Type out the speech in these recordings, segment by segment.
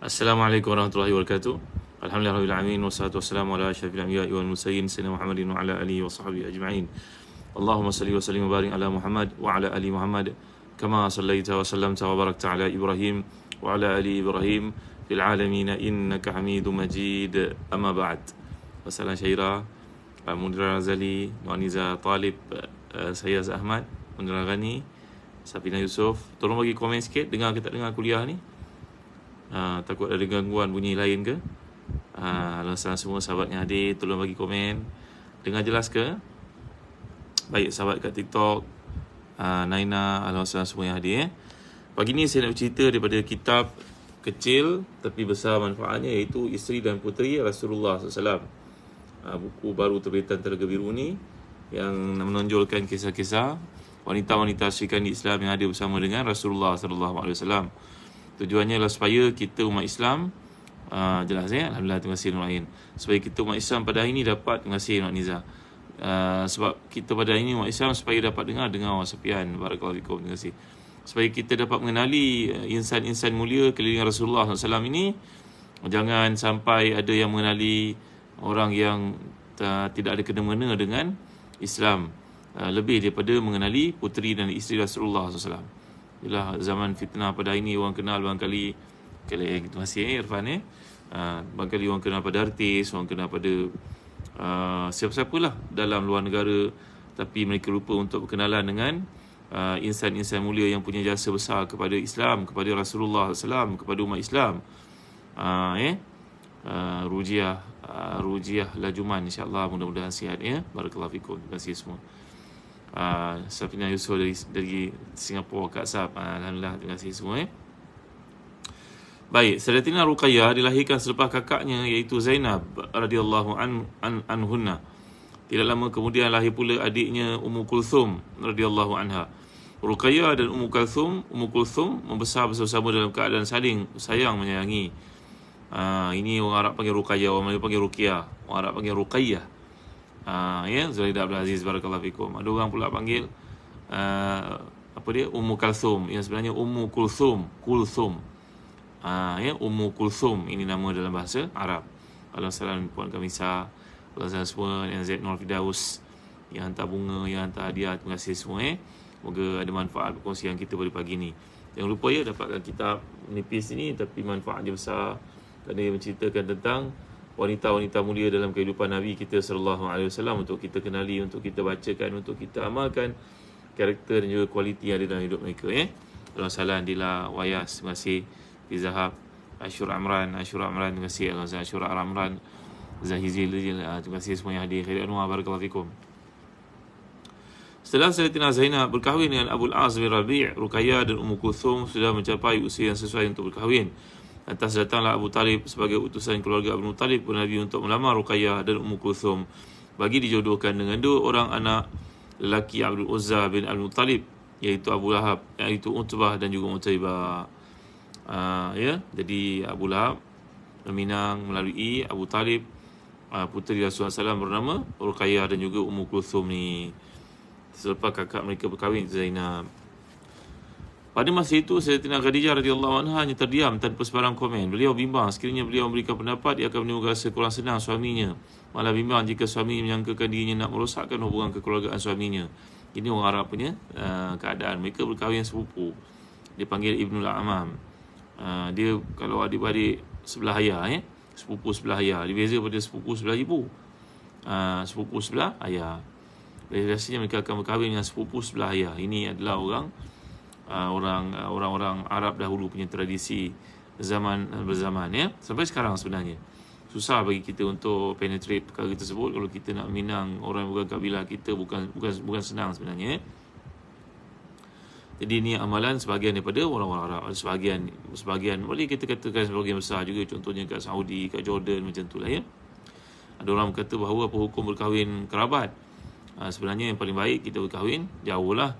Assalamualaikum warahmatullahi wabarakatuh. Alhamdulillahirabbil alamin wassalatu wassalamu ala asyrafil anbiya'i wal mursalin sayyidina Muhammadin wa ala alihi wa sahbihi ajma'in. Allahumma salli wa sallim wa barik ala Muhammad wa ala ali Muhammad kama sallaita wa sallamta wa barakta ala Ibrahim wa ala ali Ibrahim fil alamin innaka Hamidum Majid. Amma ba'd. Wassalam Syairah, Mundira Razali, Nuaniza Talib, saya Ahmad, Mundira Ghani, Safina Yusof. Tolong bagi komen sikit, dengar ke tak dengar kuliah ni? Takut ada gangguan bunyi lain ke? Alasan semua sahabat yang hadir, tolong bagi komen. Dengar jelas ke? Baik, sahabat kat TikTok, Naina, alasan semua yang hadir. Pagi ni saya nak bercerita daripada kitab kecil tapi besar manfaatnya, iaitu Isteri dan Puteri Rasulullah SAW. Buku baru terbitan Telaga Biru ni yang menonjolkan kisah-kisah wanita-wanita Sri Kandi Islam yang ada bersama dengan Rasulullah SAW. Tujuannya adalah supaya kita umat Islam, jelas ya, Alhamdulillah, terima kasih Nur Ain, supaya kita umat Islam pada hari ini dapat, terima kasih Nur Niza, sebab kita pada hari ini umat Islam supaya dapat dengar wasapian, barakallahu fikum, terima kasih, supaya kita dapat mengenali insan-insan mulia keliling Rasulullah SAW ini. Jangan sampai ada yang mengenali orang yang tidak ada kena-mengena dengan Islam lebih daripada mengenali puteri dan isteri Rasulullah SAW. Itulah zaman fitnah pada hari ini, orang kenal barangkali, terima kasih Irfan, barangkali orang kenal pada artis, orang kenal pada siapa-siapalah dalam luar negara, tapi mereka lupa untuk berkenalan dengan insan-insan mulia yang punya jasa besar kepada Islam, kepada Rasulullah SAW, kepada umat Islam. Rujiah Lajuman, insyaAllah, mudah-mudahan sihat ya. Barakallahu fikum, terima kasih semua. Safina Yusof dari Singapura, Kak Saf, alhamdulillah, terima kasih semua Baik, Sayyidatina Ruqayyah dilahirkan selepas kakaknya iaitu Zainab radhiyallahu anhunna. Tidak lama kemudian lahir pula adiknya Ummu Kulthum radhiyallahu anha. Ruqayyah dan Ummu Kulthum membesar bersama-sama dalam keadaan saling sayang menyayangi. Ini orang Arab panggil Ruqayyah, orang Melayu panggil Ruqyah, orang Arab panggil Ruqayyah. Zaidah Abdul Aziz, barakallahu fikum. Ada orang pula panggil Ummu Kulthum, yang sebenarnya Ummu Kulthum. Ummu Kulthum ini nama dalam bahasa Arab. Assalamualaikum puan Kamisa, assalamualaikum semua, yang Zaid Nur Fidaus, yang hantar bunga, yang hantar hadiah, terima kasih semua Moga ada manfaat perkongsian kita pada pagi ni. Jangan lupa dapatkan kitab menipis ini tapi manfaat dia besar, kerana dia menceritakan tentang wanita-wanita mulia dalam kehidupan Nabi kita sallallahu alaihi wasallam, untuk kita kenali, untuk kita bacakan, untuk kita amalkan karakter dan juga kualiti yang ada dalam hidup mereka Dalam salam Dila Wayas, terima kasih. Fizahab, Ashura Amran, terima kasih. Ashura Amran, Zahizil, terima kasih semua yang hadir. Khair Anwar, barakallahu fikum. Setelah Sayyidatina Zainab berkahwin dengan Abul As bin Rabi', Ruqayyah dan Ummu Kulthum sudah mencapai usia yang sesuai untuk berkahwin. Lantas datanglah Abu Talib sebagai utusan keluarga Abu Talib kepada Nabi untuk melamar Ruqayyah dan Ummu Kulthum bagi dijodohkan dengan dua orang anak lelaki Abdul Uzza bin Abu Talib, iaitu Abu Lahab, iaitu Utbah dan juga Utaibah. Jadi Abu Lahab meminang melalui Abu Talib puteri Rasulullah SAW bernama Ruqayyah dan juga Ummu Kulthum ni, selepas kakak mereka berkahwin, Zainab. Pada masa itu, Sayyidatina Khadijah radhiyallahu anha hanya terdiam tanpa sebarang komen. Beliau bimbang sekiranya beliau memberikan pendapat, ia akan menimbulkan rasa kurang senang suaminya. Malah bimbang jika suami menyangkakan dirinya nak merosakkan hubungan kekeluargaan suaminya. Ini orang Arab punya keadaan. Mereka berkahwin sepupu. Dia panggil Ibnul Amam. Dia kalau adik-beradik sebelah ayah, sepupu sebelah ayah. Dia beza pada sepupu sebelah ibu. Sepupu sebelah ayah. Biasanya mereka akan berkahwin dengan sepupu sebelah ayah. Ini adalah orang-orang Arab dahulu punya tradisi zaman berzaman sampai sekarang. Sebenarnya susah bagi kita untuk penetrate perkara tersebut. Kalau kita nak minang orang bukan kabilah kita, bukan senang sebenarnya. Jadi ini amalan sebahagian daripada orang-orang Arab. Sebahagian boleh kita katakan sebahagian besar juga, contohnya kat Saudi, kat Jordan, macam itulah Ada orang berkata bahawa apa hukum berkahwin kerabat. Sebenarnya yang paling baik kita berkahwin jauh lah.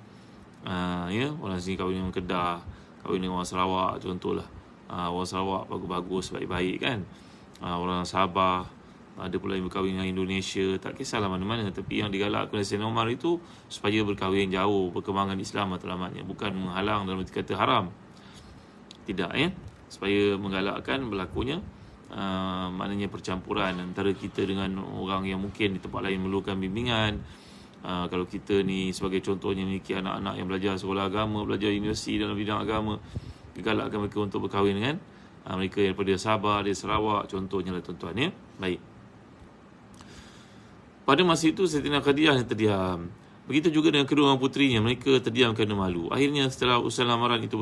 Orang sini kahwin dengan Kedah, kahwin dengan orang Sarawak contohlah. Orang Sarawak bagus-bagus, baik-baik kan. Orang Sabah, ada pula yang berkahwin dengan Indonesia, tak kisahlah mana-mana. Tapi yang digalakkan oleh Sayyidina Umar itu supaya berkahwin jauh, perkembangan Islam matlamatnya, bukan menghalang dalam arti kata haram. Tidak supaya menggalakkan berlakunya maknanya percampuran antara kita dengan orang yang mungkin di tempat lain memerlukan bimbingan. Kalau kita ni sebagai contohnya memiliki anak-anak yang belajar sekolah agama, belajar universiti dalam bidang agama, galakkan mereka untuk berkahwin dengan mereka daripada Sabah, dari Sarawak contohnya lah tuan-tuan ya. Baik. Pada masa itu Saidatina Khadijah yang terdiam. Begitu juga dengan kedua orang putrinya, mereka terdiam kerana malu. Akhirnya setelah urusan lamaran itu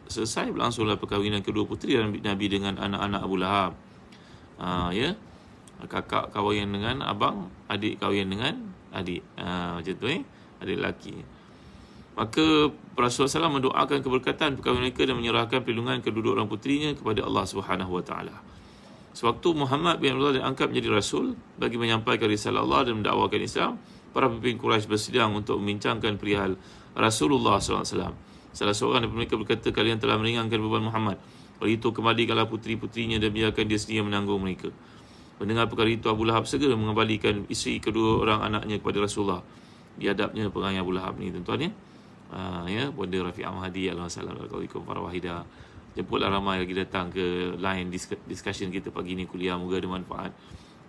selesai, berlangsunglah perkahwinan kedua puteri Nabi dengan anak-anak Abu Lahab. Ya, kakak kahwin dengan abang, adik kahwin dengan adik. Macam tu adik lelaki. Maka Rasulullah SAW mendoakan keberkatan perkahwinan mereka dan menyerahkan perlindungan kedua orang putrinya kepada Allah Subhanahu Wa Taala. Sewaktu Muhammad bin Abdullah diangkat menjadi Rasul bagi menyampaikan risalah Allah dan mendakwakan Islam, para pemimpin Quraisy bersidang untuk membincangkan perihal Rasulullah SAW. Salah seorang daripada mereka berkata, kalian telah meringankan beban Muhammad. Oleh itu, kembalikanlah puteri-puterinya dan biarkan dia sendiri menanggung mereka. Mendengar perkara itu, Abu Lahab segera mengembalikan isteri kedua orang anaknya kepada Rasulullah. Dihadapnya perangai Abu Lahab ni, tuan-tuan ya. Ya, Bonda Rafiq Ahmadi, Assalamualaikum para wahida. Jemputlah ramai lagi datang ke line discussion kita pagi ni, kuliah. Moga ada manfaat.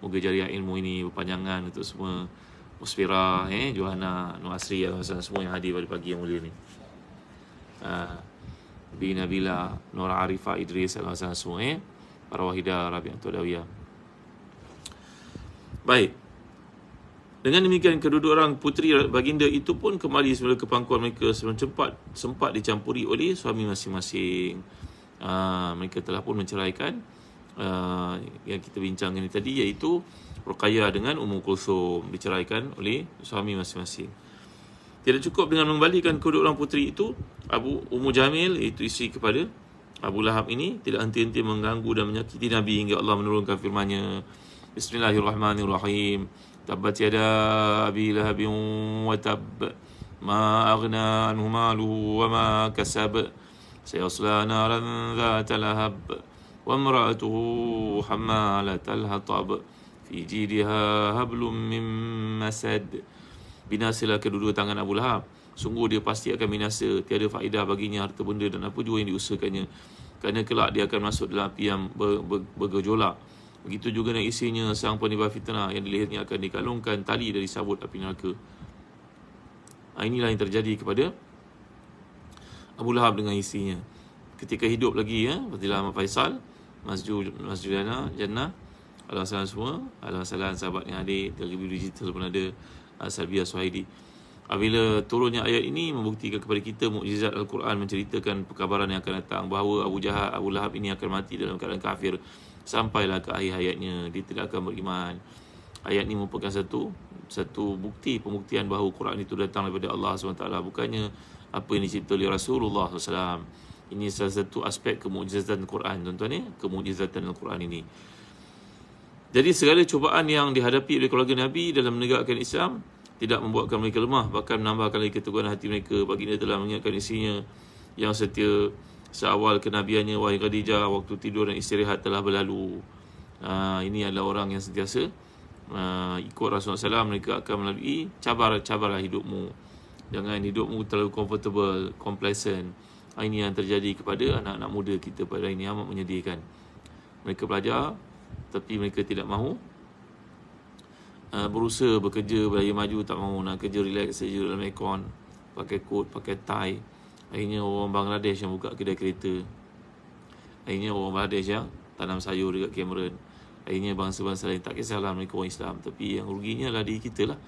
Moga jariah ilmu ini berpanjangan untuk semua. Musfira, Johanna, Nur Asri, semua yang hadir pada pagi yang mulia ni. Bi Nabila, Nur Arifah, Idris, semua para wahidah, Rabi'atul Dawiyah. Baik. Dengan demikian, kedua orang puteri baginda itu pun kembali semula ke pangkuan mereka sebelum sempat dicampuri oleh suami masing-masing. Mereka telah pun menceraikan yang kita bincangkan ini tadi, iaitu Ruqayyah dengan Ummu Kulthum, diceraikan oleh suami masing-masing. Tidak cukup dengan mengembalikan kedua orang puteri itu, Ummu Jamil, iaitu isteri kepada Abu Lahab ini, tidak henti-henti mengganggu dan menyakiti Nabi hingga Allah menurunkan firman-Nya. Bismillahirrahmanirrahim. Tabbat yada abi lahabin wa tab, ma aghna anhu maluhu wa ma kasab, sayasla naran dhata lahab, wa imra'atuhu hammalatal hatab, fi jidha hablum min masad. Binasalah kedua-dua tangan Abu Lahab. Sungguh dia pasti akan binasa. Tiada faedah baginya harta benda dan apa jua yang diusahakannya, kerana kelak dia akan masuk dalam api yang bergejolak. Begitu juga dengan isinya, sang penimbul fitnah, yang di lehernya akan dikalungkan tali dari sabut api neraka. Inilah yang terjadi kepada Abu Lahab dengan isinya ketika hidup lagi, Fadilah Ahmad Faisal, Masjid Jannah, Alhamdulillah semua, Alhamdulillah sahabat yang hadir, dari review digital pun ada, Salbiah Suhaidi. Apabila turunnya ayat ini membuktikan kepada kita mukjizat Al-Quran menceritakan perkabaran yang akan datang, bahawa Abu Lahab ini akan mati dalam keadaan kafir sampailah ke akhir hayatnya, dia tidak akan beriman. Ayat ini merupakan satu bukti, pembuktian bahawa Quran itu datang daripada Allah SWT, bukannya apa yang dicipta oleh Rasulullah SAW. Ini salah satu aspek kemukjizatan Quran, tuan-tuan, kemukjizatan Al-Quran ini. Jadi segala cubaan yang dihadapi oleh keluarga Nabi dalam menegakkan Islam tidak membuatkan mereka lemah, bahkan menambahkan lagi keteguhan hati mereka. Baginda telah mengingatkan isinya yang setia seawal kenabiannya, wahai Khadijah, waktu tidur dan istirahat telah berlalu. Ini adalah orang yang sentiasa ikut Rasulullah SAW. Mereka akan melalui cabar hidupmu. Jangan hidupmu terlalu comfortable, complacent. Ini yang terjadi kepada anak-anak muda kita pada ini, amat menyedihkan. Mereka belajar, tapi mereka tidak mahu berusaha bekerja, beraya maju, tak mahu, nak kerja relax saja dalam aircon, pakai coat, pakai tie. Akhirnya orang Bangladesh yang buka kedai kereta, akhirnya orang Bangladesh yang tanam sayur dekat Cameron, akhirnya bangsa-bangsa lain. Tak kisahlah mereka orang Islam, tapi yang ruginya lah diri kita lah,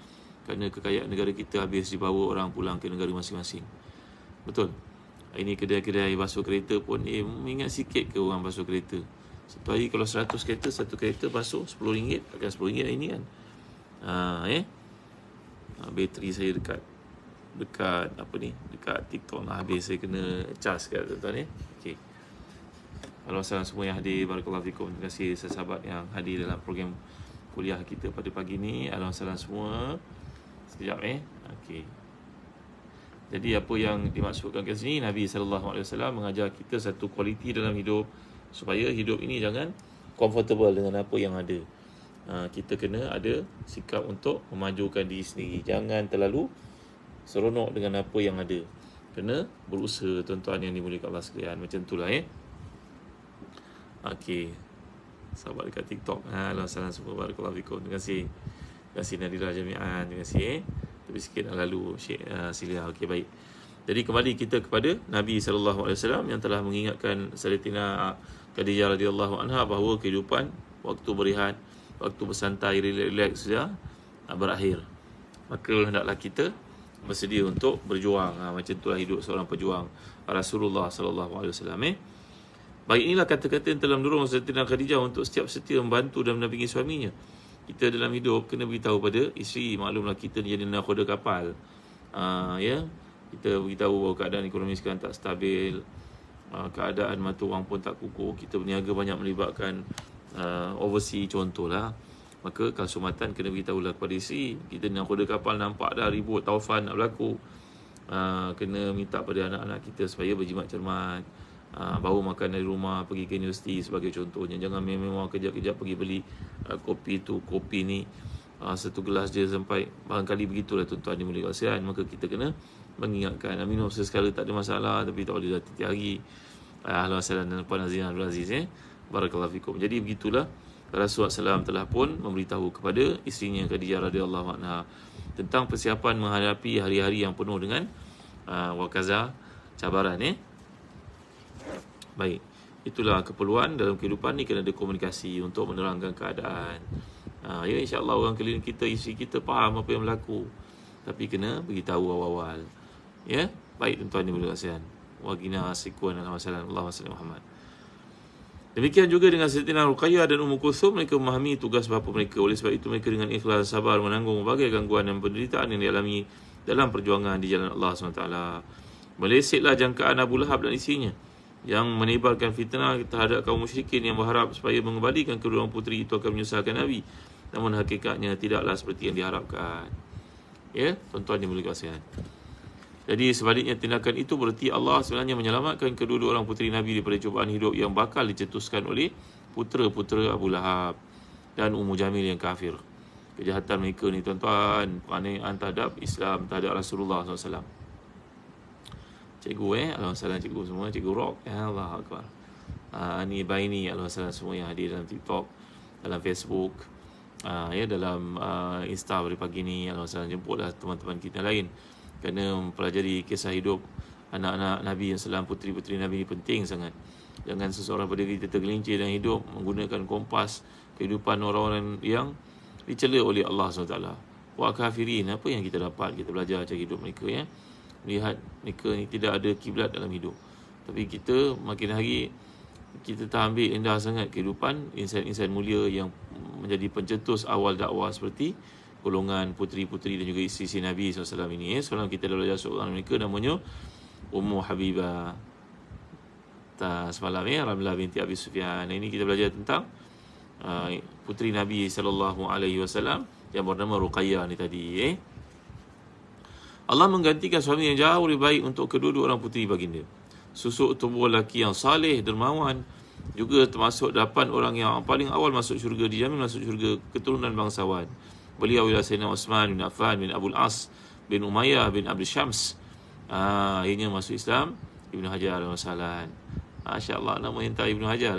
kerana kekayaan negara kita habis dibawa orang pulang ke negara masing-masing. Betul. Ini kedai-kedai basuh kereta pun ingat sikit ke orang basuh kereta. Satu hari kalau 100 kereta, satu kereta basuh RM10, takkan RM10 ini kan. Bateri saya dekat TikTok lah, habis saya kena charge kat tuan-tuan. Okey. Kalau semua yang hadir, barakallahu fikum. Terima kasih sahabat yang hadir dalam program kuliah kita pada pagi ni. Alhamdulillah semua. Sekejap okey. Jadi apa yang dimaksudkan kat sini, Nabi SAW mengajar kita satu kualiti dalam hidup, supaya hidup ini jangan comfortable dengan apa yang ada. Kita kena ada sikap untuk memajukan diri sendiri. Jangan terlalu seronok dengan apa yang ada. Kena berusaha, tuan-tuan yang dimuliakan Allah sekalian. Macam itulah Okey. Sahabat dekat TikTok. Alhamdulillah semua, barakallahu fikum. Terima kasih. Terima kasih Nadira Jami'an. Terima kasih. Tapi sikit dah lalu Syekh Silia. Okey, baik. Jadi kembali kita kepada Nabi SAW yang telah mengingatkan Sayyidatina Khadijah radhiyallahu anha bahawa kehidupan waktu berehat, waktu bersantai, relax sudah berakhir. Maka hendaklah kita bersedia untuk berjuang. Macam itulah hidup seorang pejuang Rasulullah SAW. Baik, inilah kata-kata yang telah mendorong Sayyidatina Khadijah untuk setiap setia membantu dan mendampingi suaminya. Kita dalam hidup kena beritahu pada isteri, maklumlah kita ni jadi nakhoda kapal. Ya, kita beritahu bahawa keadaan ekonomi sekarang tak stabil, keadaan mata wang pun tak kukuh, kita berniaga banyak melibatkan overseas contohlah. Maka kalau Sumatan kena beritahulah kepada isteri, kita nakhoda kapal nampak dah ribut taufan nak berlaku. Kena minta pada anak-anak kita supaya berjimat cermat, bawa makan dari rumah, pergi ke universiti sebagai contohnya. Jangan memang kejap-kejap pergi beli kopi tu, kopi ni, satu gelas je sampai barangkali begitulah tuan-tuan dimuliakan sekalian. Maka kita kena mengingatkan, minum sesekala tak ada masalah, tapi tak boleh dah tiap hari. Alhamdulillah dan Puan Azizah Abdul Aziz, barakallahu fikum. Jadi begitulah Rasulullah SAW telah pun memberitahu kepada isterinya Khadijah radhiyallahu anha tentang persiapan menghadapi hari-hari yang penuh dengan wakaza, cabaran. Baik, itulah keperluan dalam kehidupan ni, kena ada komunikasi untuk menerangkan keadaan. Ya, insya-Allah orang keliling kita, isteri kita faham apa yang berlaku, tapi kena beritahu awal-awal. Ya, baik tuan-tuan ni boleh kasihan. Wa qina sikwan Allahumma salli Muhammad. Demikian juga dengan Sayyidatina Ruqayyah dan Ummu Kulthum, mereka memahami tugas bapa mereka. Oleh sebab itu mereka dengan ikhlas sabar menanggung berbagai gangguan dan penderitaan yang dialami dalam perjuangan di jalan Allah SWT. Melesetlah jangkaan Abu Lahab dan isinya yang menebarkan fitnah terhadap kaum musyrikin yang berharap supaya mengembalikan kedua orang puteri itu akan menyusahkan Nabi. Namun hakikatnya tidaklah seperti yang diharapkan. Ya, tuan-tuan dimuliakan sekalian. Jadi sebaliknya tindakan itu berarti Allah sebenarnya menyelamatkan kedua-dua orang puteri Nabi daripada cubaan hidup yang bakal dicetuskan oleh putera-putera Abu Lahab dan Ummu Jamil yang kafir. Kejahatan mereka ni tuan-tuan, penganiayaan terhadap Islam, terhadap Rasulullah SAW. Cikgu Alhamdulillah cikgu semua, cikgu Rock, Allah Akbar. Ani Baini, Alhamdulillah semua yang hadir dalam TikTok, dalam Facebook, dalam Insta pada pagi ni. Alhamdulillah jemputlah teman-teman kita lain, kerana mempelajari kisah hidup anak-anak Nabi yang salam, puteri-puteri Nabi ni penting sangat. Jangan seseorang pada kita tergelincir dalam hidup menggunakan kompas kehidupan orang-orang yang dicela oleh Allah SWT. Wa kafirin, apa yang kita dapat? Kita belajar cara hidup mereka, ya. Melihat mereka ni tidak ada kiblat dalam hidup. Tapi kita makin hari kita tak ambil indah sangat kehidupan insan-insan mulia yang menjadi pencetus awal dakwah seperti golongan puteri-puteri dan juga isteri Nabi SAW ini. Sekarang kita dah belajar seorang mereka namanya Ummu Habibah. Semalam Ramlah binti Abi Sufyan. Ini kita belajar tentang puteri Nabi SAW yang bernama Ruqayyah ni tadi. Allah menggantikan suami yang jauh lebih baik untuk kedua-dua orang puteri baginda. Susuk tubuh lelaki yang saleh, dermawan, juga termasuk 8 orang yang paling awal masuk syurga, dijamin masuk syurga, keturunan bangsawan. Beliau ialah Sayyidina Uthman bin Affan bin Abdul As bin Umayyah bin Abdul Syams. Akhirnya masuk Islam Ibnu Hajar al-Masalan. Masya-Allah, nama yang tahu Ibnu Hajar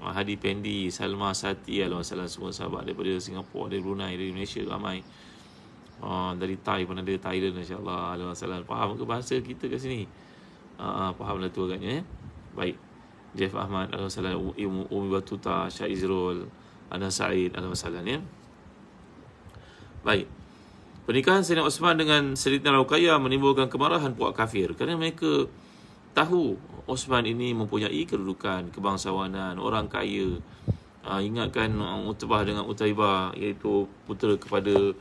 Hadi Pendi, Salma Sati al-Masalan, semua sahabat daripada Singapura, dari Brunei, dari Malaysia ramai. Dari Thai pun ada, Thailand, insya-Allah. Alhamdulillah, faham ke bahasa kita kat sini? Fahamlah tu agaknya. Baik. Jeff Ahmad, Alhamdulillah. Umi Batuta, Syah Izrul, Ana Said, Alhamdulillah, ya. Baik. Pernikahan Sayyidina Uthman dengan Sayyidatina Ruqayyah menimbulkan kemarahan puak kafir, kerana mereka tahu Uthman ini mempunyai kedudukan kebangsawanan, orang kaya. Ingatkan Utbah dengan Utaibah, iaitu putera kepada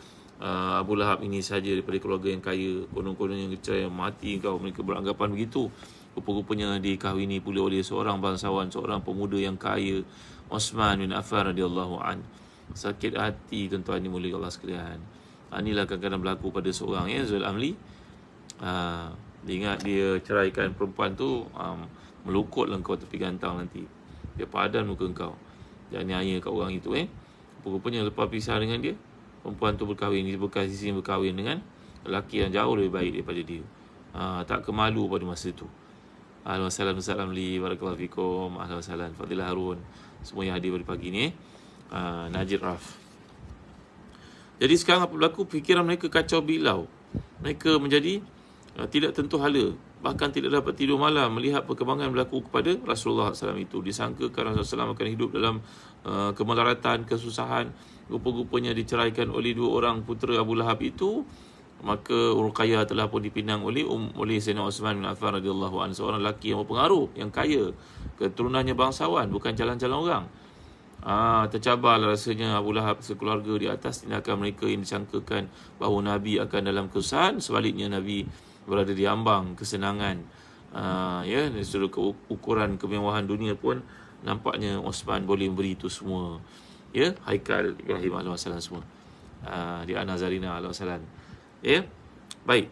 Abu Lahab ini saja daripada keluarga yang kaya. Konon-konon yang cerai mati kau, mereka beranggapan begitu. Rupa-rupanya dikahwini pula oleh seorang bangsawan, seorang pemuda yang kaya, Uthman bin Affan radhiyallahu an. Sakit hati tuan-tuan dimuliakan Allah sekalian. Inilah kadang-kadang berlaku pada seorang, Zul Amli. Dia ingat dia ceraikan perempuan tu, melukutlah kau tepi gantang nanti. Dia padan muka kau. Jangan niaya kat orang itu. Rupanya lepas pisah dengan dia, perempuan tu berkahwin, sisi berkahwin dengan lelaki yang jauh lebih baik daripada dia. Tak kemalu pada masa itu. Ahlan wa sahlan Ustaz Ramli, barakallahu fikum. Ahlan wa sahlan Fadilah Harun, semua yang hadir pada pagi ni. Najib Raf. Jadi sekarang apa berlaku? Fikiran mereka kacau bilau. Mereka menjadi tidak tentu hala. Bahkan tidak dapat tidur malam melihat perkembangan berlaku kepada Rasulullah SAW itu. Disangkakan Rasulullah SAW akan hidup dalam kemelaratan, kesusahan. Rupa-rupanya diceraikan oleh 2 orang putera Abu Lahab itu. Maka Ruqayyah telah pun dipinang oleh Sayyidina Uthman bin Affan radhiyallahu anhu, seorang lelaki yang berpengaruh, yang kaya, keturunannya bangsawan, bukan jalan-jalan orang. Tercabarlah rasanya Abu Lahab sekeluarga di atas tindakan mereka yang disangkakan bahawa Nabi akan dalam kesusahan. Sebaliknya Nabi berada di ambang kesenangan. Dari sudut ukuran kemewahan dunia pun nampaknya Uthman boleh memberi itu semua. Haikal Ibrahim alaihi wasallam semua. Di Ana Zarina alaihi wasallam. Baik.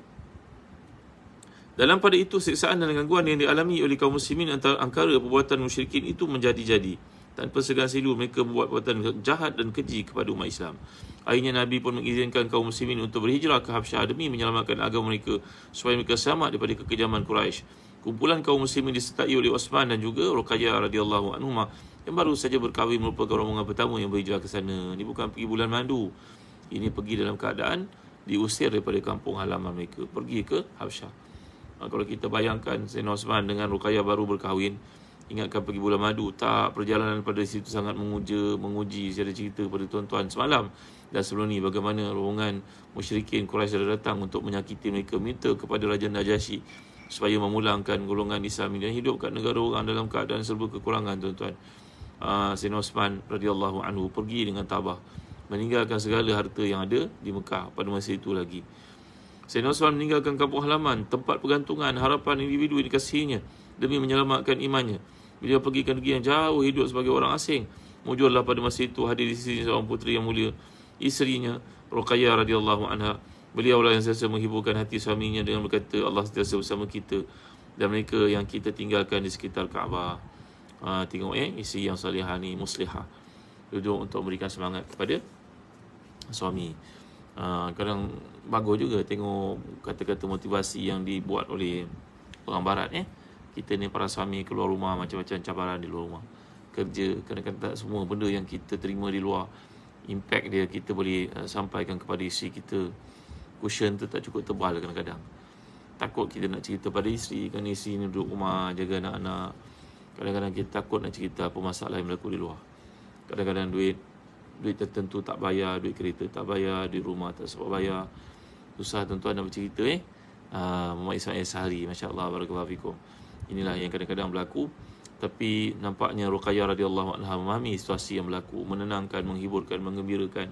Dalam pada itu siksaan dan gangguan yang dialami oleh kaum muslimin angkara perbuatan musyrikin itu menjadi-jadi. Tanpa segan silu mereka membuat perbuatan jahat dan keji kepada umat Islam. Akhirnya Nabi pun mengizinkan kaum muslimin untuk berhijrah ke Habsyah demi menyelamatkan agama mereka supaya mereka selamat daripada kekejaman Quraisy. Kumpulan kaum muslimin disertai oleh Uthman dan juga Ruqayyah radhiyallahu anhuma yang baru saja berkahwin merupakan rombongan pertama yang berhijrah ke sana. Ini bukan pergi bulan madu. Ini pergi dalam keadaan diusir daripada kampung halaman mereka, pergi ke Habsyah. Kalau kita bayangkan Sayyidina Uthman dengan Ruqayyah baru berkahwin, ingatkan pergi bulan madu, tak, perjalanan pada situ sangat menguji. Saya ada cerita pada tuan-tuan semalam dan sebelum ni bagaimana rombongan musyrikin Quraisy datang untuk menyakiti mereka, minta kepada Raja Najasyi supaya memulangkan golongan Islam dan hidupkan negara orang dalam keadaan serba kekurangan, tuan-tuan. Sayyidina Uthman radhiyallahu anhu pergi dengan tabah, meninggalkan segala harta yang ada di Mekah pada masa itu lagi. Sayyidina Uthman meninggalkan kampung halaman, tempat pergantungan harapan individu yang dikasihinya demi menyelamatkan imannya. Beliau pergi ke negeri yang jauh, hidup sebagai orang asing. Mujurlah pada masa itu hadir di sisi seorang puteri yang mulia, isterinya Ruqayyah radhiyallahu anha. Beliaulah yang sentiasa menghiburkan hati suaminya dengan berkata, Allah sentiasa bersama kita dan mereka yang kita tinggalkan di sekitar Kaabah. Tengok isteri yang salihah ni, muslihah, duduk untuk memberikan semangat kepada suami. Kadang bagus juga tengok kata-kata motivasi yang dibuat oleh orang barat. Kita ni para suami keluar rumah, macam-macam cabaran di luar rumah, kerja, kadang-kadang tak semua benda yang kita terima di luar, impact dia kita boleh sampaikan kepada isteri kita. Cushion tu tak cukup tebal kadang-kadang. Takut kita nak cerita pada isteri, kan isteri ni duduk rumah jaga anak-anak. Kadang-kadang kita takut nak cerita apa masalah yang berlaku di luar. Kadang-kadang duit tertentu tak bayar, duit kereta tak bayar, duit rumah tak sempat bayar. Susah tuan-tuan nak bercerita. Muhammad Ismail sehari, masya-Allah, barakallahu fikum. Inilah yang kadang-kadang berlaku. Tapi nampaknya Ruqayyah radhiyallahu anha memahami situasi yang berlaku, menenangkan, menghiburkan, menggembirakan.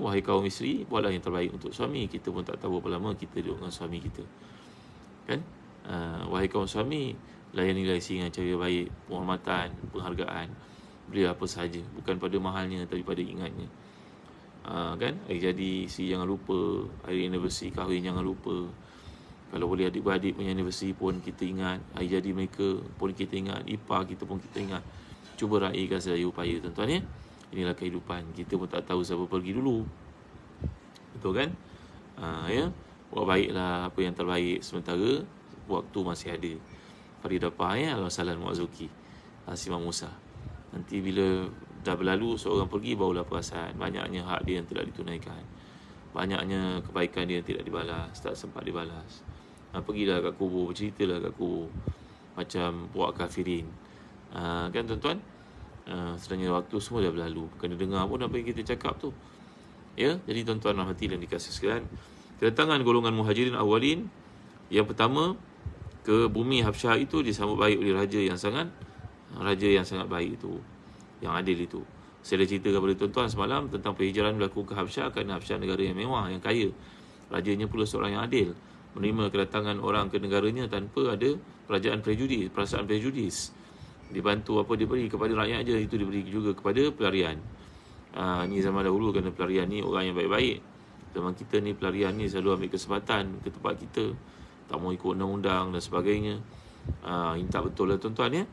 Wahai kaum isteri, buatlah yang terbaik untuk suami. Kita pun tak tahu berapa lama kita duduk dengan suami kita, kan? Wahai kaum suami, layanilah isteri dengan cara baik, penghormatan, penghargaan, beri apa sahaja, bukan pada mahalnya tapi pada ingatnya. Kan? Hari jadi isteri jangan lupa, hari anniversary kahwin jangan lupa. Kalau boleh adik-beradik punya anniversary pun kita ingat, hari jadi mereka pun kita ingat, ipar kita pun kita ingat. Cuba raikan sedaya upaya, tuan-tuan. Inilah kehidupan. Kita pun tak tahu siapa pergi dulu, betul kan? Buat baiklah apa yang terbaik sementara waktu masih ada. Faridapah Al-Wasalan Mu'azuki Asimah Musa. Nanti bila dah berlalu, seorang pergi, barulah perasaan banyaknya hak dia yang tidak ditunaikan, banyaknya kebaikan dia yang tidak dibalas, tak sempat dibalas. Pergilah kat kubur, berceritalah kat kubur macam puak kafirin. Kan tuan-tuan? Sebenarnya waktu semua dah berlalu, kena dengar pun apa yang kita cakap tu. Jadi tuan-tuan rahmati dan dikasihi sekalian, kedatangan golongan muhajirin awalin yang pertama ke bumi Habsyah itu disambut baik oleh raja yang sangat baik itu, yang adil itu. Saya dah cerita kepada tuan-tuan semalam tentang perhijrahan berlaku ke Habsyah, kerana Habsyah negara yang mewah, yang kaya. Rajanya pula seorang yang adil, menerima kedatangan orang ke negaranya tanpa ada perasaan prejudis. Dibantu apa diberi kepada rakyat je, itu diberi juga kepada pelarian. Ni zaman dahulu, kerana pelarian ni orang yang baik-baik. Zaman kita ni pelarian ni selalu ambil kesempatan ke tempat kita, tak mau ikut undang-undang dan sebagainya. Ini tak betul lah tuan-tuan.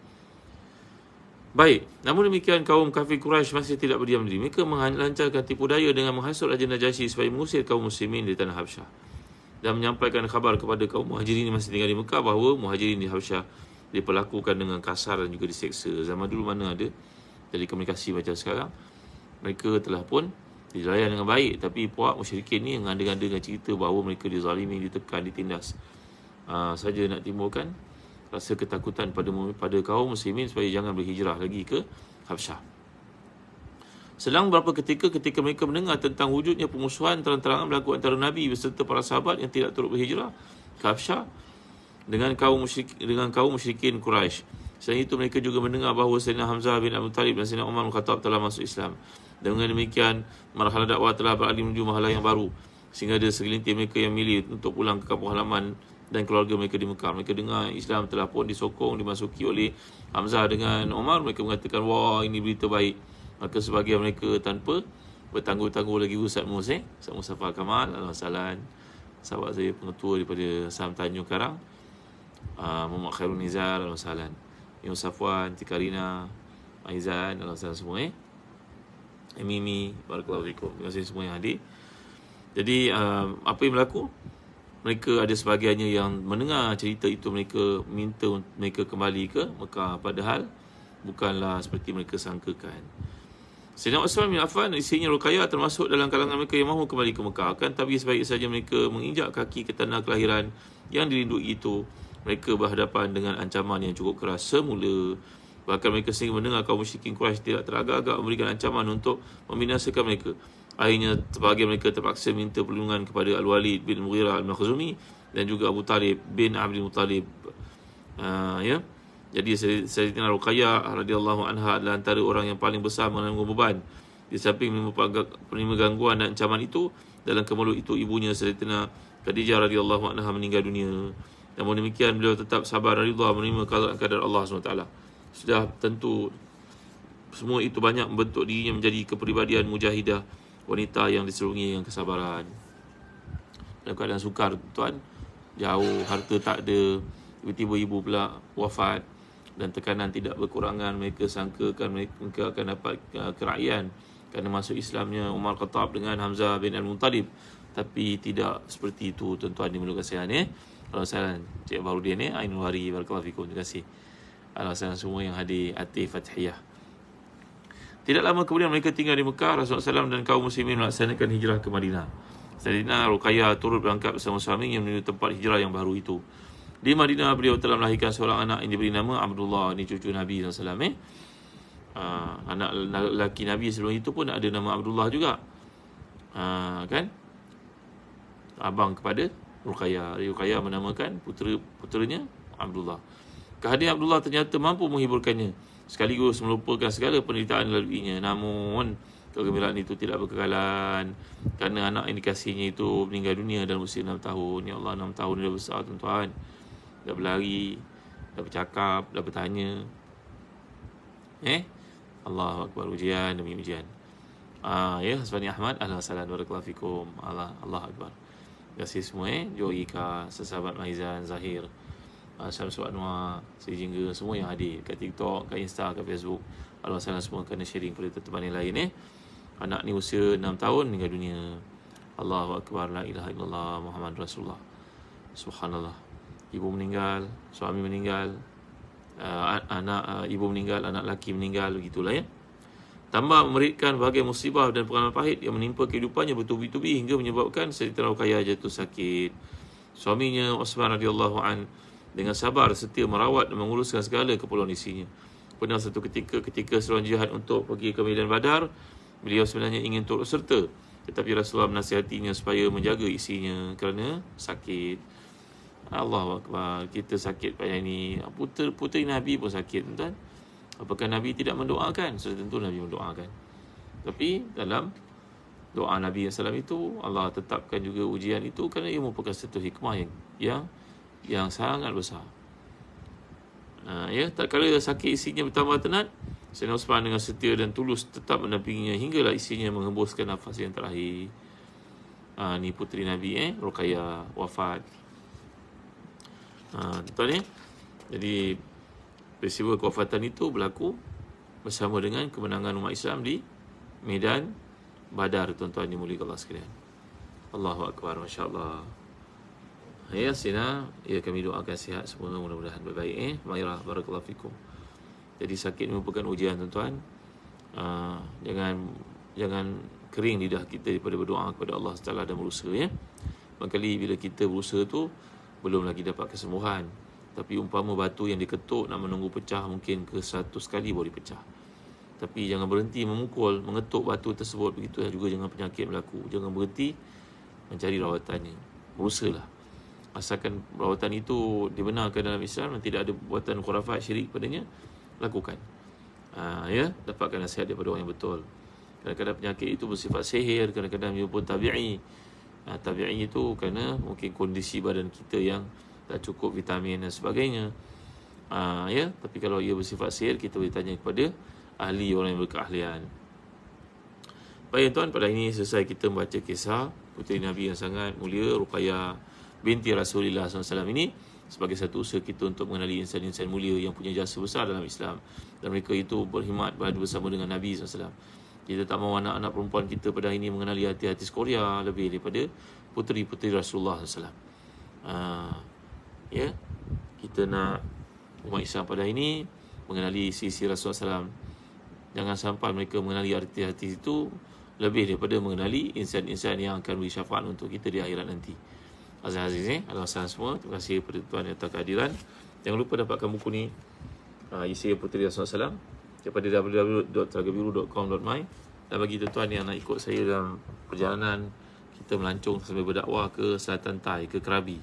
Baik, namun demikian kaum kafir Quraisy masih tidak berdiam diri. Mereka melancarkan tipu daya dengan menghasut Raja Najasyi supaya mengusir kaum muslimin di tanah Habsyah. dan menyampaikan khabar kepada kaum Muhajirin yang masih tinggal di Mekah bahawa Muhajirin di Habsyah diperlakukan dengan kasar dan juga diseksa. Zaman dulu mana ada telekomunikasi macam sekarang. Mereka telah pun dilayan dengan baik, tapi puak musyrikin ni mengada-ngada dengan cerita bahawa mereka dizalimi, ditekan, ditindas. Saja nak timbulkan rasa ketakutan pada kaum muslimin supaya jangan berhijrah lagi ke Habsyah. Selang beberapa ketika mereka mendengar tentang wujudnya permusuhan terang-terangan berlaku antara Nabi beserta para sahabat yang tidak turut berhijrah ke Habsyah dengan kaum musyrikin Quraisy. Selain itu mereka juga mendengar bahawa Sayyidina Hamzah bin Abu Talib dan Sayyidina Umar bin Khattab telah masuk Islam. Dengan demikian, marhalah dakwah telah beralih menuju marhalah yang baru, sehingga ada segelintir mereka yang milih untuk pulang ke kampung halaman dan keluarga mereka di Mekah. Mereka dengar Islam telah pun disokong, dimasuki oleh Hamzah dengan Umar. Mereka mengatakan, wah, ini berita baik. Maka sebahagian mereka tanpa bertangguh-tangguh lagi Ustaz Mustafa Kamal, Al-Wasalan, sahabat saya pengetua daripada Sam Tanjung Karang, Muhammad Khairul Nizar, Al-Wasalan, Yunus Safwan, Tikarina, Aizan, Al-Wasalan semua Mimi, barakallahu fikum. Terima kasih semua yang hadir. Jadi apa yang berlaku? Mereka ada sebahagiannya yang mendengar cerita itu, mereka minta mereka kembali ke Mekah, padahal bukanlah seperti mereka sangkakan. Sayyidina Uthman bin Affan dan isterinya Ruqayyah termasuk dalam kalangan mereka yang mahu kembali ke Mekah. Akan tapi sebaik saja mereka menginjak kaki ke tanah kelahiran yang dirindui itu, mereka berhadapan dengan ancaman yang cukup keras semula. Bahkan mereka sehingga mendengar kaum musyrikin Quraisy tidak teragak-agak memberikan ancaman untuk membinasakan mereka. Akhirnya sebahagian mereka terpaksa minta perlindungan kepada Al-Walid bin Mughirah Al-Makhzumi dan juga Abu Talib bin Abdul Muttalib. Jadi Sayyidatina Ruqayyah radhiyallahu anha adalah antara orang yang paling besar menanggung beban. Di samping menerima gangguan dan ancaman itu, dalam kemelut itu ibunya Sayyidatina Khadijah radhiyallahu anha meninggal dunia. Namun demikian beliau tetap sabar dan ridha menerima qada Allah SWT. Sudah tentu semua itu banyak membentuk dirinya menjadi kepribadian mujahidah, wanita yang diserungi dengan kesabaran. Dalam keadaan sukar, tuan, jauh, harta tak ada, tiba-tiba ibu pula wafat, dan tekanan tidak berkurangan. Mereka sangkakan mereka akan dapat kerakyaan kerana masuk Islamnya Umar Khattab dengan Hamzah bin Al-Muttalib. Tapi tidak seperti itu, tuan-tuan dimuliakan sekalian. Assalamualaikum, Cik Baharudin, Ainul Hari, barakallahu fikum. Terima kasih. Assalamualaikum semua yang hadir Atif Fathiyah. Tidak lama kemudian mereka tinggal di Mekah. Rasulullah SAW dan kaum muslimin melaksanakan hijrah ke Madinah. Sayyidina Ruqayyah turut berangkat bersama suaminya menuju tempat hijrah yang baru itu. Di Madinah beliau telah melahirkan seorang anak yang diberi nama Abdullah. Ini cucu Nabi SAW. Anak lelaki Nabi sebelum itu pun ada nama Abdullah juga. Kan? Abang kepada Ruqayyah. Ruqayyah menamakan puteranya Abdullah. Kehadiran Abdullah ternyata mampu menghiburkannya, sekaligus melupakan segala penderitaan laluinya. Namun kegembiraan itu tidak berkekalan, kerana anak yang dikasihnya itu meninggal dunia dalam usia 6 tahun. Ya Allah, 6 tahun dah besar, tuan-tuan. Dah berlari, dah bercakap, dah bertanya. Allahu Akbar, ujian demi ujian. Hasbani Ahmad, Ahlan barakallahu fikum. Allah Akbar. Terima kasih semua. Joey Ika, sesahabat Maizan, Zahir, Syamsul Anwar, Sri Jingga, semua yang hadir kat TikTok, kat Insta, kat Facebook. Alhamdulillah semua kena sharing pada teman yang lain. Anak ni usia 6 tahun meninggal dunia. Allahu Akbar, la ilaha illallah, Muhammad Rasulullah. Subhanallah. Ibu meninggal, suami meninggal, ibu meninggal, anak lelaki meninggal, begitulah ya. Tambah memeritkan berbagai musibah dan pengalaman pahit yang menimpa kehidupannya bertubi-tubi hingga menyebabkan Sayyidatina Ruqayyah jatuh sakit. Suaminya Uthman radhiyallahu an dengan sabar setia merawat dan menguruskan segala keperluan isinya. Pernah satu ketika seruan jihad untuk pergi ke medan Badar, beliau sebenarnya ingin turut serta, tetapi Rasulullah menasihatinya supaya menjaga isinya kerana sakit. Allahu Akbar, kita sakit payah ni. Puteri Nabi pun sakit, tuan. Apakah Nabi tidak mendoakan? Sudah tentu Nabi mendoakan. Tapi dalam doa Nabi SAW itu, Allah tetapkan juga ujian itu kerana ia merupakan satu hikmah yang sangat besar. Tak kala sakit isinya bertambah tenat, Sayyidina Uthman dengan setia dan tulus tetap mendampinginya hinggalah isinya menghembuskan nafas yang terakhir. Ni puteri Nabi Ruqayyah wafat. Tuan jadi peristiwa kewafatan itu berlaku bersama dengan kemenangan umat Islam di medan Badar, tuan-tuan dimuliakan Allah sekalian. Allahu Akbar, masya-Allah. Ya Sina, ya kami doakan sihat semua, mudah-mudahan baik-baik. Mairah, barakallahu fikum. Jadi sakit merupakan ujian tuan-tuan. Jangan kering lidah kita daripada berdoa kepada Allah Taala dan berusaha ya. Barangkali bila kita berusaha tu belum lagi dapat kesembuhan. Tapi umpama batu yang diketuk nak menunggu pecah mungkin ke 100 kali baru dipecah. Tapi jangan berhenti memukul, mengetuk batu tersebut. Begitu juga jangan penyakit berlaku. Jangan berhenti mencari rawatannya. Berusahalah. Asalkan rawatan itu dibenarkan dalam Islam dan tidak ada buatan khurafat syirik padanya, lakukan. Ya, dapatkan nasihat daripada orang yang betul. Kadang-kadang penyakit itu bersifat sihir, kadang-kadang ia pun tabi'i. Tabi'i itu kerana mungkin kondisi badan kita yang tak cukup vitamin dan sebagainya. Ya, tapi kalau ia bersifat sihir, kita boleh tanya kepada ahli, orang yang berkeahlian. Baik tuan, pada ini selesai kita membaca kisah puteri Nabi yang sangat mulia Ruqayyah binti Rasulullah SAW ini sebagai satu usaha kita untuk mengenali insan-insan mulia yang punya jasa besar dalam Islam, dan mereka itu berkhidmat beradu bersama dengan Nabi SAW. Kita tak mahu anak-anak perempuan kita pada hari ini mengenali hati-hati Korea lebih daripada puteri-puteri Rasulullah SAW. Ya, kita nak umat Islam pada hari ini mengenali sisi Rasulullah SAW. Jangan sampai mereka mengenali hati-hati itu lebih daripada mengenali insan-insan yang akan beri syafaat untuk kita di akhirat nanti. Aziz-aziz, Alhamdulillah semua. Terima kasih kepada tuan atas kehadiran. Jangan lupa dapatkan buku ni, Isi Puteri Rasulullah SAW, daripada www.telagabiru.com.my. Dan bagi tuan-tuan yang nak ikut saya dalam perjalanan kita melancong sambil berdakwah ke Selatan Thai, ke Krabi,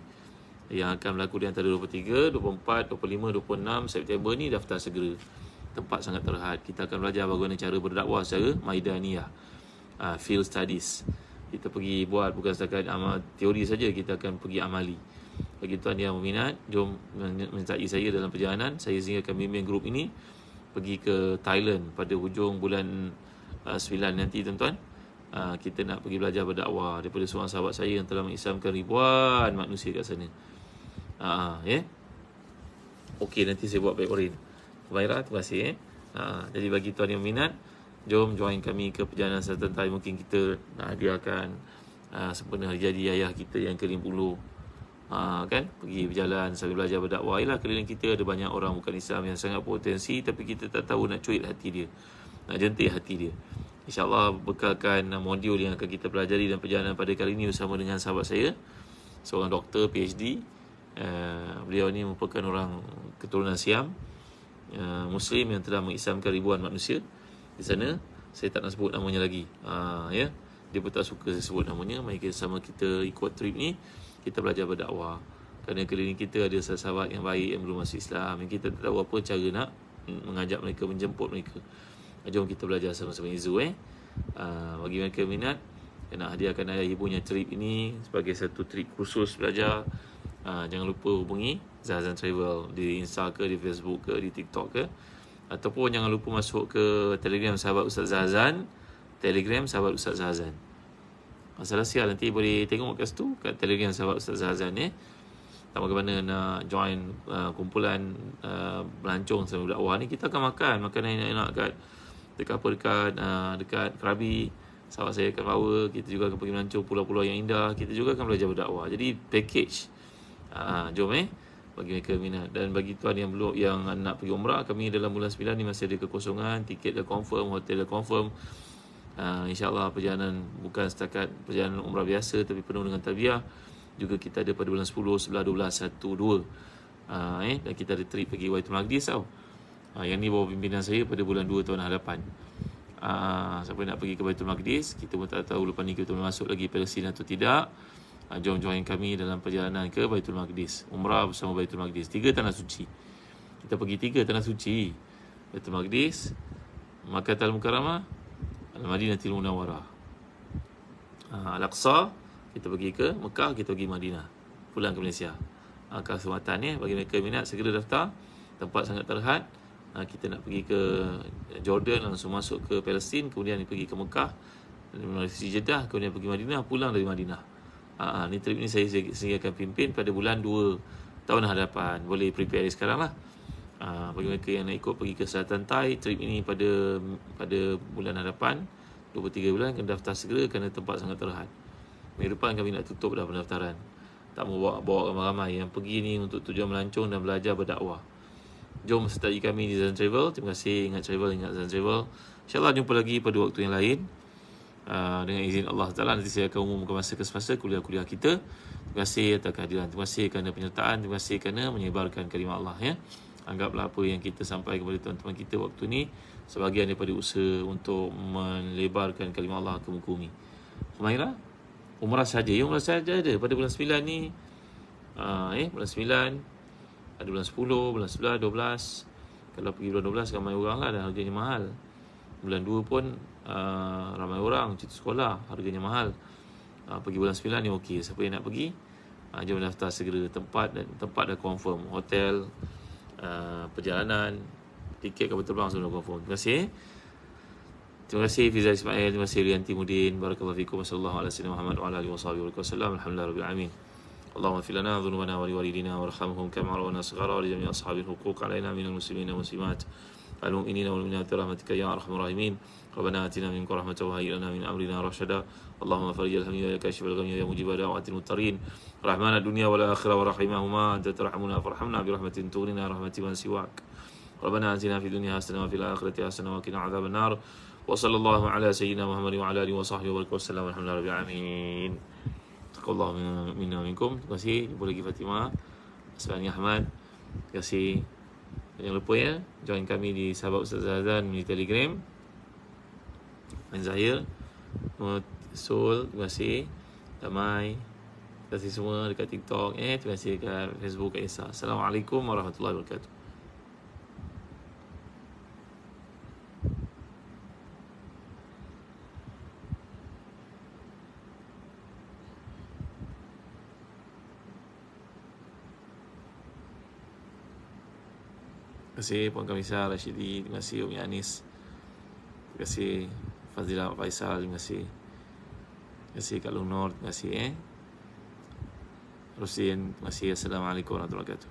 yang akan berlaku di antara 23, 24, 25, 26 September ni, daftar segera. Tempat sangat terhad. Kita akan belajar bagaimana cara berdakwah secara maidaniyah, field studies. Kita pergi buat bukan setakat amal teori saja, kita akan pergi amali. Bagi tuan yang berminat, jom menyertai saya dalam perjalanan. Saya sehingga akan bimbing grup ini pergi ke Thailand pada hujung bulan 9 nanti tuan-tuan. Kita nak pergi belajar berdakwah daripada seorang sahabat saya yang telah mengislamkan ribuan manusia kat sana. Ya. Okey, nanti saya buat baik orin. Baiklah, terima kasih. Jadi bagi tuan yang minat, jom join kami ke perjalanan Selatan Thai. Mungkin kita nak hadiahkan sempena hari jadi ayah kita yang ke-50. Kan, pergi berjalan sambil belajar berdakwah. Ialah keliling kita ada banyak orang bukan Islam yang sangat potensi, tapi kita tak tahu nak cuit hati dia, nak jentik hati dia. InsyaAllah bekalkan modul yang akan kita pelajari dan perjalanan pada kali ini bersama dengan sahabat saya, seorang doktor PhD. Beliau ni merupakan orang keturunan Siam, Muslim yang telah mengislamkan ribuan manusia di sana. Saya tak nak sebut namanya lagi. Ya, dia pun tak suka saya sebut namanya. Mari kita sama kita ikut trip ni, kita belajar berdakwah. Kerana keliling kita ada sahabat yang baik yang belum masuk Islam, yang kita tak tahu apa cara nak mengajak mereka, menjemput mereka. Jom kita belajar sama-sama Izu. Bagi mereka minat, nak hadiahkan ayah ibunya trip ini sebagai satu trip khusus belajar, jangan lupa hubungi Zazan Travel di Insta ke, di Facebook ke, di TikTok ke. Ataupun jangan lupa masuk ke Telegram sahabat Ustaz Zazan, Telegram sahabat Ustaz Zazan. Masalah sial nanti boleh tengok kat situ, kat Telegram sahabat Ustaz Zazan tak bagaimana nak join kumpulan melancong sambil dakwah ni. Kita akan makan makanan enak-enak dekat Krabi. Sahabat saya akan bawa. Kita juga akan pergi melancong pulau-pulau yang indah. Kita juga akan belajar berdakwah. Jadi package. Jom bagi mereka minat. Dan bagi tuan yang belum, yang nak pergi umrah, kami dalam bulan 9 ni masih ada kekosongan. Tiket dah confirm, hotel dah confirm. InsyaAllah perjalanan bukan setakat perjalanan umrah biasa, tapi penuh dengan tarbiyah. Juga kita ada pada bulan 10, 11, 12, 1, 2. Dan kita ada trip pergi Baitul Maqdis tau. Yang ni bawa pimpinan saya pada bulan 2 tahun hadapan. Siapa nak pergi ke Baitul Maqdis, kita pun tak tahu lepas ni kita boleh masuk lagi Palestin atau tidak. Jom join kami dalam perjalanan ke Baitul Maqdis, umrah bersama Baitul Maqdis. 3 tanah suci. Kita pergi 3 tanah suci: Baitul Maqdis, Makkah Al-Mukarramah, Al-Madinatul Munawwarah. Al-Aqsa, kita pergi ke Mekah, kita pergi Madinah, pulang ke Malaysia. Kesempatan bagi mereka minat segera daftar. Tempat sangat terhad. Kita nak pergi ke Jordan, langsung masuk ke Palestin, kemudian pergi ke Mekah, melalui Jeddah, kemudian pergi Madinah, pulang dari Madinah. Ni trip ni saya akan pimpin pada bulan 2 tahun hadapan. Boleh prepare dari sekarang lah. Bagi mereka yang nak ikut pergi ke Selatan Thai, trip ini pada bulan hadapan, 2-3 bulan, kena daftar segera kerana tempat sangat terhad. Minggu depan kami nak tutup dah pendaftaran. tak mau bawa ramai-ramai. Yang pergi ni untuk tujuan melancong dan belajar berdakwah. Jom sertai kami di Zan Travel. Terima kasih. Ingat travel, ingat Zan Travel. InsyaAllah jumpa lagi pada waktu yang lain. Dengan izin Allah Ta'ala, nanti saya akan umumkan masa ke semasa kuliah-kuliah kita. Terima kasih atas kehadiran. Terima kasih kerana penyertaan. Terima kasih kerana menyebarkan kalimah Allah, ya. Anggaplah apa yang kita sampaikan kepada tuan-tuan kita waktu ni sebahagian daripada usaha untuk melebarkan kalimah Allah ke muka bumi. Humaira, umrah saja. Ya, umrah saja ada pada bulan 9 ni. Bulan 9, ada bulan 10, bulan 11, 12. Kalau pergi bulan 12 ramai orang lah dan harganya mahal. Bulan 2 pun ramai orang, cuti sekolah, harganya mahal. Pergi bulan 9 ni okey. Siapa yang nak pergi, jom daftar segera. Tempat dah confirm. Hotel, perjalanan, tiket kapal terbang semua dah confirm. Terima kasih. Terima kasih Fizal Ismail, terima kasih Rianti Mudin. Barakallahu fikum. Wassallallahu ala sayyidina Muhammad wa ala alihi wasallam. Alhamdulillah rabbil alamin. Allahumma ighfir lana dhunubana wa liwalidina warhamhum kama rabbana saghara wa li jami'i ashabil huquq alaina minal muslimina wal muslimat المؤمنين والمؤمنات برحمتك يا ارحم الراحمين ربنا اتنا منك رحمة وهيئ لنا من امرنا رشدا اللهم فرج الهم يا كاشف الغم يا مجيب دعوات المضطرين رحمن الدنيا والاخره ورحمهما انت ترحمنا فارحمنا برحمة تغنينا رحمة من سواك ربنا اتنا في الدنيا حسنة وفي الاخرة حسنة وقنا عذاب النار وصلى الله على سيدنا محمد وعلى اله وصحبه وسلم والحمد لله رب العالمين تقبل منا ومنكم. Terima kasih. Jumpa lagi Fatimah, Asmani Ahmad. Terima kasih. Jangan lupa, ya, join kami di Sahabat Ustaz Zazan di Telegram. Main Zahir, Sul, terima kasih. Damai, terima kasih semua dekat TikTok, terima kasih dekat Facebook, Kak Isa. Assalamualaikum warahmatullahi wabarakatuh. Terima kasih Puan Kamisa Rashidi, terima kasih Umi Anis, terima kasih Fazila Faisal, terima kasih. Terima kasih Kak Lunor, terima kasih Rusin, terima kasih. Assalamualaikum warahmatullahi wabarakatuh.